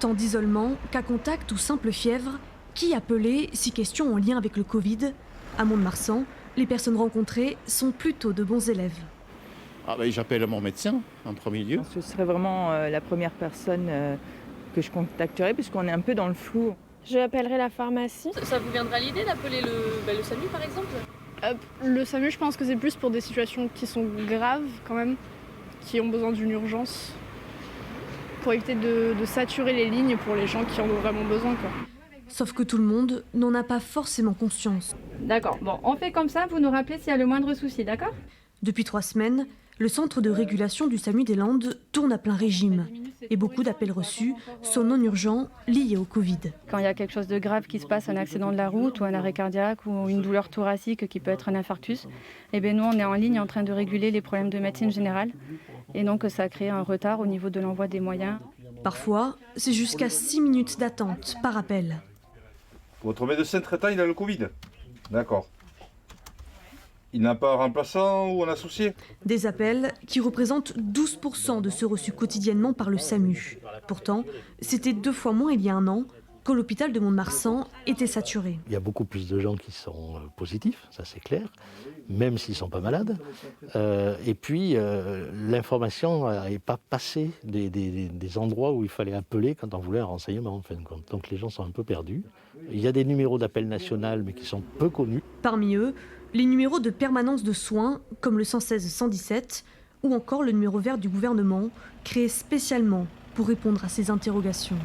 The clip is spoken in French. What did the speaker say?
Tant d'isolement, cas contact ou simple fièvre, qui appeler si question en lien avec le Covid? À Mont-de-Marsan, les personnes rencontrées sont plutôt de bons élèves. J'appelle mon médecin en premier lieu. Ce serait vraiment la première personne que je contacterais puisqu'on est un peu dans le flou. Je appellerai la pharmacie. Ça vous viendra l'idée d'appeler le SAMU par exemple? Le SAMU, je pense que c'est plus pour des situations qui sont graves quand même, qui ont besoin d'une urgence, pour éviter de saturer les lignes pour les gens qui en ont vraiment besoin, quoi. Sauf que tout le monde n'en a pas forcément conscience. D'accord, bon, on fait comme ça, vous nous rappelez s'il y a le moindre souci, d'accord? Depuis 3 semaines, le centre de régulation du SAMU des Landes tourne à plein régime. Et beaucoup d'appels reçus sont non urgents liés au Covid. Quand il y a quelque chose de grave qui se passe, un accident de la route ou un arrêt cardiaque ou une douleur thoracique qui peut être un infarctus, nous on est en ligne en train de réguler les problèmes de médecine générale. Et donc ça a créé un retard au niveau de l'envoi des moyens. Parfois, c'est jusqu'à 6 minutes d'attente par appel. Votre médecin traitant, il a le Covid. D'accord. Il n'a pas un remplaçant ou un associé? Des appels qui représentent 12% de ceux reçus quotidiennement par le SAMU. Pourtant, c'était 2 fois moins il y a un an, quand l'hôpital de Mont-de-Marsan était saturé. Il y a beaucoup plus de gens qui sont positifs, ça c'est clair, même s'ils ne sont pas malades. Et puis, l'information n'est pas passée des endroits où il fallait appeler quand on voulait un renseignement, en fin de compte. Donc les gens sont un peu perdus. Il y a des numéros d'appel national, mais qui sont peu connus. Parmi eux, les numéros de permanence de soins, comme le 116 117, ou encore le numéro vert du gouvernement, créé spécialement pour répondre à ces interrogations.